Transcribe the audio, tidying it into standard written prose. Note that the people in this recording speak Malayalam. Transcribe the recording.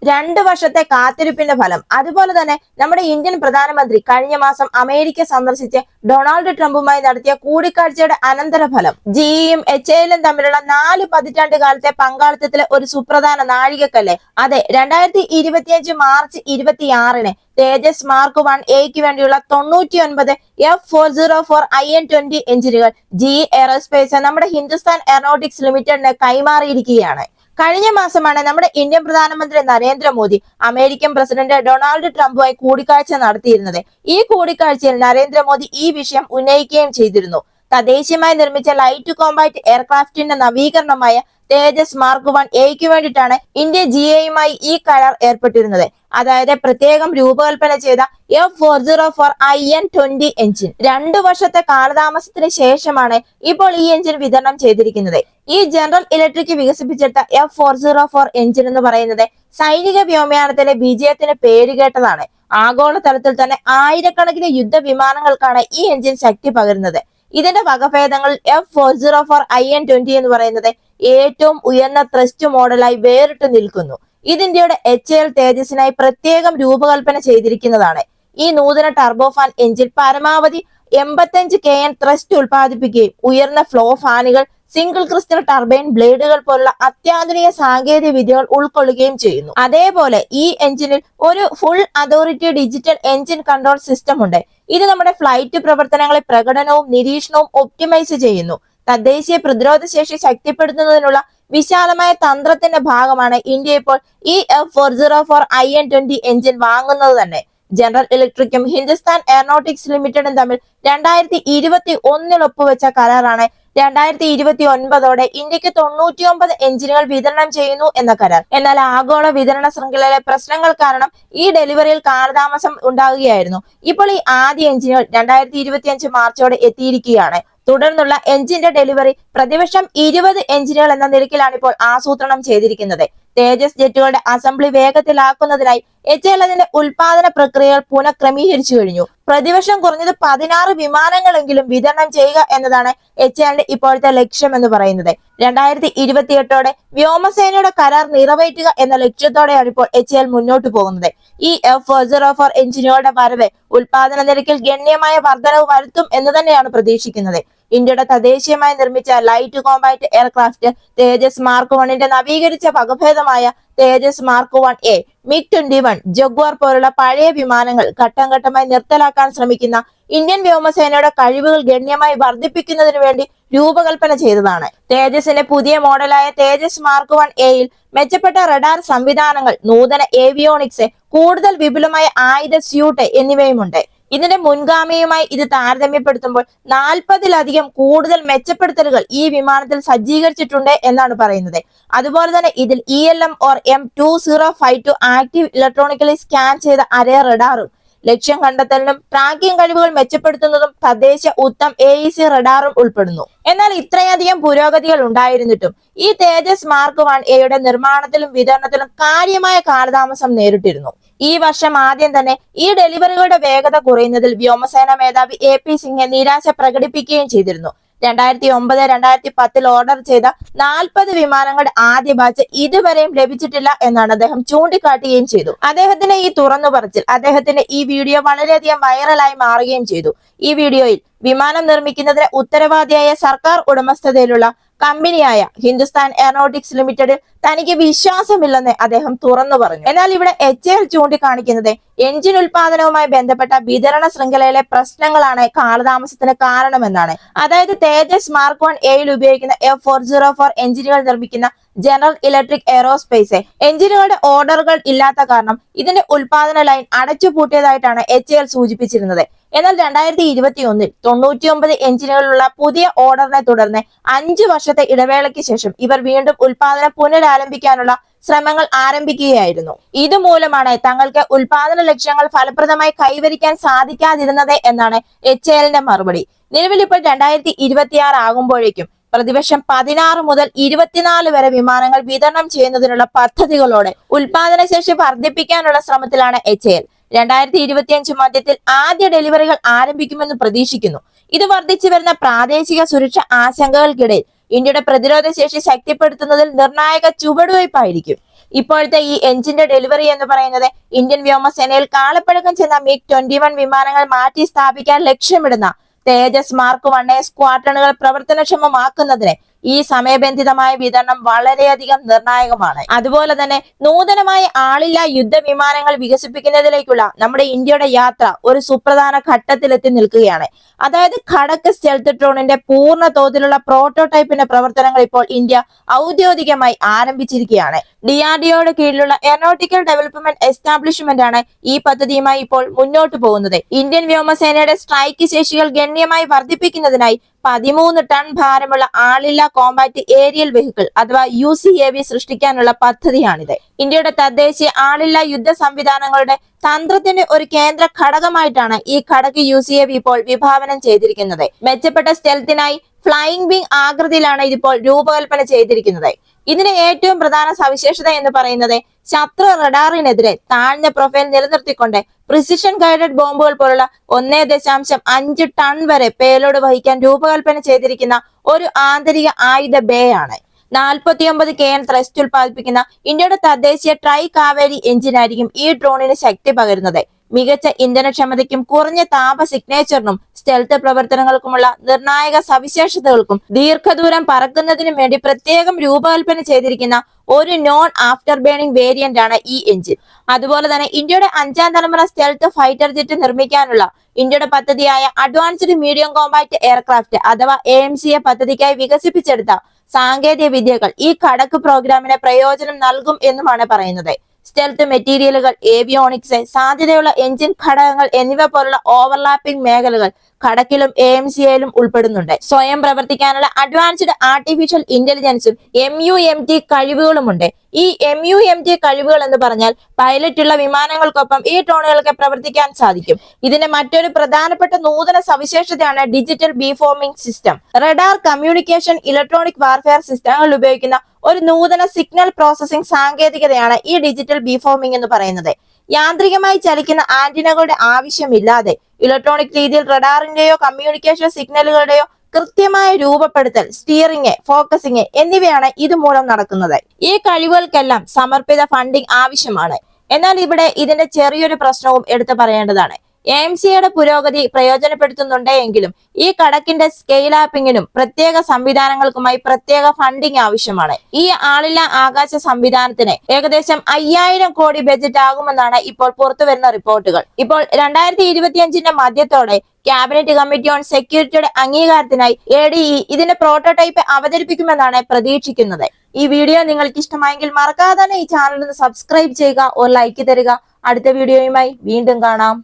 2 വർഷത്തെ കാത്തിരിപ്പിന്റെ ഫലം. അതുപോലെ തന്നെ നമ്മുടെ ഇന്ത്യൻ പ്രധാനമന്ത്രി കഴിഞ്ഞ മാസം അമേരിക്ക സന്ദർശിച്ച് ഡൊണാൾഡ് ട്രംപുമായി നടത്തിയ കൂടിക്കാഴ്ചയുടെ അനന്തരഫലം. ജിഇയും എച്ച്എഎല്ലും തമ്മിലുള്ള 4 പതിറ്റാണ്ട് കാലത്തെ പങ്കാളിത്തത്തിലെ ഒരു സുപ്രധാന നാഴികക്കല്ല്. അതെ, 2025 മാർച്ച് 26-ന് തേജസ് മാർക്ക് 1എക്ക് വേണ്ടിയുള്ള 99 F404 IN-20 എഞ്ചിനുകൾ GE എയറോസ്പേസ് നമ്മുടെ ഹിന്ദുസ്ഥാൻ എയറോനോട്ടിക്സ് ലിമിറ്റഡിന് കൈമാറിയിരിക്കുകയാണ്. കഴിഞ്ഞ മാസമാണ് നമ്മുടെ ഇന്ത്യൻ പ്രധാനമന്ത്രി നരേന്ദ്രമോദി അമേരിക്കൻ പ്രസിഡന്റ് ഡൊണാൾഡ് ട്രംപുമായി കൂടിക്കാഴ്ച നടത്തിയിരുന്നത്. ഈ കൂടിക്കാഴ്ചയിൽ നരേന്ദ്രമോദി ഈ വിഷയം ഉന്നയിക്കുകയും ചെയ്തിരുന്നു. തദ്ദേശീയമായി നിർമ്മിച്ച ലൈറ്റ് കോമ്പാക്ട് എയർക്രാഫ്റ്റിന്റെ നവീകരണമായ തേജസ് മാർക്ക് 1എക്ക് വേണ്ടിയിട്ടാണ് ഇന്ത്യ ജിഎയുമായി ഈ കരാർ ഏർപ്പെട്ടിരുന്നത്. അതായത് പ്രത്യേകം രൂപകൽപ്പന ചെയ്ത F404 IN-20 എഞ്ചിൻ. 2 വർഷത്തെ കാലതാമസത്തിന് ശേഷമാണ് ഇപ്പോൾ ഈ എഞ്ചിൻ വിതരണം ചെയ്തിരിക്കുന്നത്. ഈ ജനറൽ ഇലക്ട്രിക് വികസിപ്പിച്ചെടുത്ത F404 എഞ്ചിൻ എന്ന് പറയുന്നത് സൈനിക വ്യോമയാനത്തിലെ വിജയത്തിന് പേരുകേട്ടതാണ്. ആഗോളതലത്തിൽ തന്നെ ആയിരക്കണക്കിന് യുദ്ധവിമാനങ്ങൾക്കാണ് ഈ എഞ്ചിൻ ശക്തി പകരുന്നത്. ഇതിന്റെ വകഭേദങ്ങളിൽ F404 IN-20 എന്ന് പറയുന്നത് ഏറ്റവും ഉയർന്ന ത്രസ്റ്റ് മോഡലായി വേറിട്ട് നിൽക്കുന്നു. ഇത് ഇന്ത്യയുടെ എച്ച്എഎൽ തേജസിനായി പ്രത്യേകം രൂപകൽപ്പന ചെയ്തിരിക്കുന്നതാണ്. ഈ നൂതന ടർബോഫാൻ എഞ്ചിൻ പരമാവധി 85 kN ത്രസ്റ്റ് ഉൽപ്പാദിപ്പിക്കുകയും ഉയർന്ന ഫ്ലോ ഫാനുകൾ, സിംഗിൾ ക്രിസ്റ്റൽ ടർബൈൻ ബ്ലേഡുകൾ പോലുള്ള അത്യാധുനിക സാങ്കേതിക വിദ്യകൾ ഉൾക്കൊള്ളുകയും ചെയ്യുന്നു. അതേപോലെ ഈ എഞ്ചിനിൽ ഒരു full authority digital engine control system ഉണ്ട്. ഇത് നമ്മുടെ ഫ്ലൈറ്റ് പ്രവർത്തനങ്ങളെ പ്രകടനവും നിരീക്ഷണവും ഒപ്റ്റിമൈസ് ചെയ്യുന്നു. തദ്ദേശീയ പ്രതിരോധ ശേഷി ശക്തിപ്പെടുത്തുന്നതിനുള്ള വിശാലമായ തന്ത്രത്തിന്റെ ഭാഗമാണ് ഇന്ത്യ ഇപ്പോൾ ഈ F404 IN-20 എഞ്ചിൻ വാങ്ങുന്നത് തന്നെ. ജനറൽ ഇലക്ട്രിക്കും ഹിന്ദുസ്ഥാൻ എയറോനോട്ടിക്സ് ലിമിറ്റഡും തമ്മിൽ 2021 ഒപ്പുവെച്ച കരാറാണ് 2029 ഇന്ത്യക്ക് 99 എഞ്ചിനുകൾ വിതരണം ചെയ്യുന്നു എന്ന കരാർ. എന്നാൽ ആഗോള വിതരണ ശൃംഖലയിലെ പ്രശ്നങ്ങൾ കാരണം ഈ ഡെലിവറിയിൽ കാലതാമസം ഉണ്ടാവുകയായിരുന്നു. ഇപ്പോൾ ഈ ആദ്യ എഞ്ചിനുകൾ 2025 മാർച്ചോടെ എത്തിയിരിക്കുകയാണ്. തുടർന്നുള്ള എഞ്ചിന്റെ ഡെലിവറി പ്രതിവർഷം 20 എഞ്ചിനുകൾ എന്ന നിരക്കിലാണ് ഇപ്പോൾ ആസൂത്രണം ചെയ്തിരിക്കുന്നത്. തേജസ് ജെറ്റുകളുടെ അസംബ്ലി വേഗത്തിലാക്കുന്നതിനായി എച്ച്എഎൽ അതിന്റെ ഉൽപാദന പ്രക്രിയകൾ പുനഃക്രമീകരിച്ചു കഴിഞ്ഞു. പ്രതിവർഷം കുറഞ്ഞത് 16 വിമാനങ്ങളെങ്കിലും വിതരണം ചെയ്യുക എന്നതാണ് എച്ച്എഎലിന്റെ ഇപ്പോഴത്തെ ലക്ഷ്യം എന്ന് പറയുന്നത്. 2028 വ്യോമസേനയുടെ കരാർ നിറവേറ്റുക എന്ന ലക്ഷ്യത്തോടെയാണ് ഇപ്പോൾ എച്ച്എഎൽ മുന്നോട്ട് പോകുന്നത്. ഈ F404 എഞ്ചിനുകളുടെ വരവ് ഉൽപാദന നിരക്കിൽ ഗണ്യമായ വർധനവ് വരുത്തും എന്ന് തന്നെയാണ് പ്രതീക്ഷിക്കുന്നത്. ഇന്ത്യയുടെ തദ്ദേശീയമായി നിർമ്മിച്ച ലൈറ്റ് കോമ്പാക്ട് എയർക്രാഫ്റ്റ് തേജസ് മാർക്ക് 1ന്റെ നവീകരിച്ച വകഭേദമായ തേജസ് മാർക്ക് 1A, MiG-21, ജഗ്വാർ പോലുള്ള പഴയ വിമാനങ്ങൾ ഘട്ടം ഘട്ടമായി നിർത്തലാക്കാൻ ശ്രമിക്കുന്ന ഇന്ത്യൻ വ്യോമസേനയുടെ കഴിവുകൾ ഗണ്യമായി വർദ്ധിപ്പിക്കുന്നതിന് വേണ്ടി രൂപകൽപ്പന ചെയ്തതാണ്. തേജസിന്റെ പുതിയ മോഡലായ തേജസ് മാർക്ക് 1Aയിൽ മെച്ചപ്പെട്ട റഡാർ സംവിധാനങ്ങൾ, നൂതന ഏവിയോണിക്സ്, കൂടുതൽ വിപുലമായ ആയുധ സ്യൂട്ട് എന്നിവയുമുണ്ട്. ഇതിന്റെ മുൻഗാമിയുമായി ഇത് താരതമ്യപ്പെടുത്തുമ്പോൾ 40-ലധികം കൂടുതൽ മെച്ചപ്പെടുത്തലുകൾ ഈ വിമാനത്തിൽ സജ്ജീകരിച്ചിട്ടുണ്ട് എന്നാണ് പറയുന്നത്. അതുപോലെ തന്നെ ഇതിൽ ELM M2052 active electronically scan ചെയ്ത അരേ റഡാറും ലക്ഷ്യം കണ്ടെത്തലിനും ട്രാക്കിംഗ് കഴിവുകൾ മെച്ചപ്പെടുത്തുന്നതും തദ്ദേശീയ ഉത്തം AEC റഡാറും ഉൾപ്പെടുന്നു. എന്നാൽ ഇത്രയധികം പുരോഗതികൾ ഉണ്ടായിരുന്നിട്ടും ഈ തേജസ് മാർക്ക് 1Aയുടെ നിർമ്മാണത്തിലും വിതരണത്തിലും കാര്യമായ കാലതാമസം നേരിട്ടിരുന്നു. ഈ വർഷം ആദ്യം തന്നെ ഈ ഡെലിവറികളുടെ വേഗത കുറയുന്നതിൽ വ്യോമസേന മേധാവി AP സിംഗ് നിരാശ പ്രകടിപ്പിക്കുകയും ചെയ്തിരുന്നു. 2009-2010 ഓർഡർ ചെയ്ത 40 വിമാനങ്ങളുടെ ആദ്യ ബാച്ച് ഇതുവരെയും ലഭിച്ചിട്ടില്ല എന്നാണ് അദ്ദേഹം ചൂണ്ടിക്കാട്ടുകയും ചെയ്തു. അദ്ദേഹത്തിന്റെ ഈ തുറന്നു പറച്ചിൽ, അദ്ദേഹത്തിന്റെ ഈ വീഡിയോ വളരെയധികം വൈറലായി മാറുകയും ചെയ്തു. ഈ വീഡിയോയിൽ വിമാനം നിർമ്മിക്കുന്നതിന് ഉത്തരവാദിയായ സർക്കാർ ഉടമസ്ഥതയിലുള്ള കമ്പനിയായ ഹിന്ദുസ്ഥാൻ എയറോനോട്ടിക്സ് ലിമിറ്റഡിൽ തനിക്ക് വിശ്വാസമില്ലെന്ന് അദ്ദേഹം തുറന്നു പറഞ്ഞു. എന്നാൽ ഇവിടെ എച്ച്എഎൽ ചൂണ്ടിക്കാണിക്കുന്നത് എഞ്ചിൻ ഉൽപാദനവുമായി ബന്ധപ്പെട്ട വിതരണ ശൃംഖലയിലെ പ്രശ്നങ്ങളാണ് കാലതാമസത്തിന് കാരണമെന്നാണ്. അതായത് തേജസ് മാർക്ക് 1Aയിൽ ഉപയോഗിക്കുന്ന F404 എഞ്ചിനുകൾ നിർമ്മിക്കുന്ന ജനറൽ ഇലക്ട്രിക് എയറോസ്പേസ് എഞ്ചിനുകളുടെ ഓർഡറുകൾ ഇല്ലാത്ത കാരണം ഇതിന്റെ ഉൽപാദന ലൈൻ അടച്ചുപൂട്ടിയതായിട്ടാണ് എച്ച്എഎൽ സൂചിപ്പിച്ചിരുന്നത്. എന്നാൽ 2021 99 എഞ്ചിനുകളുള്ള പുതിയ ഓർഡറിനെ തുടർന്ന് 5 വർഷത്തെ ഇടവേളയ്ക്ക് ശേഷം ഇവർ വീണ്ടും ഉൽപാദനം പുനരാരംഭിക്കാനുള്ള ശ്രമങ്ങൾ ആരംഭിക്കുകയായിരുന്നു. ഇതുമൂലമാണ് തങ്ങൾക്ക് ഉൽപാദന ലക്ഷ്യങ്ങൾ ഫലപ്രദമായി കൈവരിക്കാൻ സാധിക്കാതിരുന്നത് എന്നാണ് എച്ച്എഎലിന്റെ മറുപടി. നിലവിൽ ഇപ്പോൾ 2026 ആകുമ്പോഴേക്കും പ്രതിവർഷം 16 മുതൽ 24 വരെ വിമാനങ്ങൾ വിതരണം ചെയ്യുന്നതിനുള്ള പദ്ധതികളോടെ ഉൽപാദന ശേഷി വർദ്ധിപ്പിക്കാനുള്ള ശ്രമത്തിലാണ് എച്ച്എഎൽ. 2025 മധ്യത്തിൽ ആദ്യ ഡെലിവറികൾ ആരംഭിക്കുമെന്ന് പ്രതീക്ഷിക്കുന്നു. ഇത് വർദ്ധിച്ചു വരുന്ന പ്രാദേശിക സുരക്ഷാ ആശങ്കകൾക്കിടയിൽ ഇന്ത്യയുടെ പ്രതിരോധ ശേഷി ശക്തിപ്പെടുത്തുന്നതിൽ നിർണായക ചുവടുവയ്പായിരിക്കും. ഇപ്പോഴത്തെ ഈ എഞ്ചിന്റെ ഡെലിവറി എന്ന് പറയുന്നത് ഇന്ത്യൻ വ്യോമസേനയിൽ കാലപ്പഴക്കം ചെന്ന MiG-21 വിമാനങ്ങൾ മാറ്റി സ്ഥാപിക്കാൻ ലക്ഷ്യമിടുന്ന തേജസ് മാർക്ക് 1A സ്ക്വാഡ്രണുകൾ പ്രവർത്തനക്ഷമമാക്കുന്നതിന് ഈ സമയബന്ധിതമായ വിതരണം വളരെയധികം നിർണായകമാണ്. അതുപോലെ തന്നെ നൂതനമായ ആളില്ലാ യുദ്ധവിമാനങ്ങൾ വികസിപ്പിക്കുന്നതിലേക്കുള്ള നമ്മുടെ ഇന്ത്യയുടെ യാത്ര ഒരു സുപ്രധാന ഘട്ടത്തിലെത്തി നിൽക്കുകയാണ്. അതായത് ഖടക് സ്റ്റെൽത്ത് ഡ്രോണിന്റെ പൂർണ്ണ തോതിലുള്ള പ്രോട്ടോടൈപ്പിന്റെ പ്രവർത്തനങ്ങൾ ഇപ്പോൾ ഇന്ത്യ ഔദ്യോഗികമായി ആരംഭിച്ചിരിക്കുകയാണ്. DRDOയുടെ കീഴിലുള്ള എയറോനോട്ടിക്കൽ ഡെവലപ്മെന്റ് എസ്റ്റാബ്ലിഷ്മെന്റ് ആണ് ഈ പദ്ധതിയുമായി ഇപ്പോൾ മുന്നോട്ട് പോകുന്നത്. ഇന്ത്യൻ വ്യോമസേനയുടെ സ്ട്രൈക്ക് ശേഷികൾ ഗണ്യമായി വർദ്ധിപ്പിക്കുന്നതിനായി 13 ടൺ ഭാരമുള്ള ആളില്ലാ കോമ്പാറ്റ് ഏരിയൽ വെഹിക്കിൾ അഥവാ UCAV സൃഷ്ടിക്കാനുള്ള പദ്ധതിയാണിത്. ഇന്ത്യയുടെ തദ്ദേശീയ ആളില്ലാ യുദ്ധ സംവിധാനങ്ങളുടെ തന്ത്രത്തിന്റെ ഒരു കേന്ദ്ര ഘടകമായിട്ടാണ് ഈ ഖടക് UCAV ഇപ്പോൾ വിഭാവനം ചെയ്തിരിക്കുന്നത്. മെച്ചപ്പെട്ട സ്റ്റെൽത്തിനായി ഫ്ലൈയിങ് വിങ് ആകൃതിയിലാണ് ഇതിപ്പോൾ രൂപകൽപ്പന ചെയ്തിരിക്കുന്നത്. ഇതിന്റെ ഏറ്റവും പ്രധാന സവിശേഷത എന്ന് പറയുന്നത് ശത്രു റഡാറിനെതിരെ താഴ്ന്ന പ്രൊഫൈൽ നിലനിർത്തിക്കൊണ്ട് പ്രിസിഷൻ ഗൈഡഡ് ബോംബുകൾ പോലുള്ള 1.5 ടൺ വരെ പേലോഡ് വഹിക്കാൻ രൂപകൽപ്പന ചെയ്തിരിക്കുന്ന ഒരു ആന്തരിക ആയുധ ബേ ആണ്. 49 kN ത്രസ്റ്റ് ഉൽപ്പാദിപ്പിക്കുന്ന ഇന്ത്യയുടെ തദ്ദേശീയ ട്രൈ കാവേരി എഞ്ചിനായിരിക്കും ഈ ഡ്രോണിന് ശക്തി പകരുന്നത്. മികച്ച ഇന്ധനക്ഷമതയ്ക്കും കുറഞ്ഞ താപ സിഗ്നേച്ചറിനും സ്റ്റെൽത്ത് പ്രവർത്തനങ്ങൾക്കുമുള്ള നിർണായക സവിശേഷതകൾക്കും ദീർഘദൂരം പറക്കുന്നതിനും വേണ്ടി പ്രത്യേകം രൂപകൽപ്പന ചെയ്തിരിക്കുന്ന ഒരു നോൺ ആഫ്റ്റർ ബേണിംഗ് വേരിയന്റ് ആണ് ഈ എഞ്ചിൻ. അതുപോലെ തന്നെ ഇന്ത്യയുടെ 5ാം തലമുറ സ്റ്റെൽത്ത് ഫൈറ്റർ ജെറ്റ് നിർമ്മിക്കാനുള്ള ഇന്ത്യയുടെ പദ്ധതിയായ അഡ്വാൻസ്ഡ് മീഡിയം കോമ്പാറ്റ് എയർക്രാഫ്റ്റ് അഥവാ AMCA പദ്ധതിക്കായി വികസിപ്പിച്ചെടുത്ത സാങ്കേതിക വിദ്യകൾ ഈ ഖടക് പ്രോഗ്രാമിന് പ്രയോജനം നൽകും എന്നുമാണ് പറയുന്നത്. സ്റ്റെൽത്ത് മെറ്റീരിയലുകൾ, ഏവിയോണിക്സ്, സാധ്യതയുള്ള എഞ്ചിൻ ഘടകങ്ങൾ എന്നിവ പോലുള്ള ഓവർലാപ്പിംഗ് മേഖലകൾ ഖടക്കിലും AMCAയിലും ഉൾപ്പെടുന്നുണ്ട്. സ്വയം പ്രവർത്തിക്കാനുള്ള അഡ്വാൻസ്ഡ് ആർട്ടിഫിഷ്യൽ ഇന്റലിജൻസും MUMT കഴിവുകളുമുണ്ട്. ഈ MUMT കഴിവുകൾ എന്ന് പറഞ്ഞാൽ പൈലറ്റുള്ള വിമാനങ്ങൾക്കൊപ്പം ഈ ഡ്രോണുകൾക്ക് പ്രവർത്തിക്കാൻ സാധിക്കും. ഇതിന്റെ മറ്റൊരു പ്രധാനപ്പെട്ട നൂതന സവിശേഷതയാണ് digital beamforming system. Radar, communication, electronic warfare സിസ്റ്റങ്ങളിൽ ഉപയോഗിക്കുന്ന ഒരു നൂതന സിഗ്നൽ പ്രോസസിംഗ് സാങ്കേതികതയാണ് ഈ ഡിജിറ്റൽ ബീഫോമിംഗ് എന്ന് പറയുന്നത്. യാന്ത്രികമായി ചലിക്കുന്ന ആന്റിനകളുടെ ആവശ്യമില്ലാതെ ഇലക്ട്രോണിക് രീതിയിൽ റഡാറിന്റെയോ കമ്മ്യൂണിക്കേഷൻ സിഗ്നലുകളുടെയോ കൃത്യമായ രൂപപ്പെടുത്തൽ, സ്റ്റിയറിംഗ്, ഫോക്കസിംഗ് എന്നിവയാണ് ഇതുമൂലം നടക്കുന്നത്. ഈ കഴിവുകൾക്കെല്ലാം സമർപ്പിത ഫണ്ടിംഗ് ആവശ്യമാണ്. എന്നാൽ ഇവിടെ ഇതിന്റെ ചെറിയൊരു പ്രശ്നവും എടുത്തു പറയേണ്ടതാണ്. AMCAയുടെ പുരോഗതി പ്രയോജനപ്പെടുത്തുന്നുണ്ട് എങ്കിലും ഈ ഖടക്കിന്റെ സ്കെയിൽ ആപ്പിങ്ങിനും പ്രത്യേക സംവിധാനങ്ങൾക്കുമായി പ്രത്യേക ഫണ്ടിംഗ് ആവശ്യമാണ്. ഈ ആളില്ലാ ആകാശ സംവിധാനത്തിന് ഏകദേശം 5000 കോടി ബജറ്റ് ആകുമെന്നാണ് ഇപ്പോൾ പുറത്തുവരുന്ന റിപ്പോർട്ടുകൾ. ഇപ്പോൾ 2025 മധ്യത്തോടെ ക്യാബിനറ്റ് കമ്മിറ്റി ഓൺ സെക്യൂരിറ്റിയുടെ അംഗീകാരത്തിനായി ADE ഇതിന്റെ പ്രോട്ടോടൈപ്പ് അവതരിപ്പിക്കുമെന്നാണ് പ്രതീക്ഷിക്കുന്നത്. ഈ വീഡിയോ നിങ്ങൾക്ക് ഇഷ്ടമായെങ്കിൽ മറക്കാതെ തന്നെ ഈ ചാനൽ ഒന്ന് സബ്സ്ക്രൈബ് ചെയ്യുക, ഒരു ലൈക്ക് തരിക. അടുത്ത വീഡിയോയുമായി വീണ്ടും കാണാം.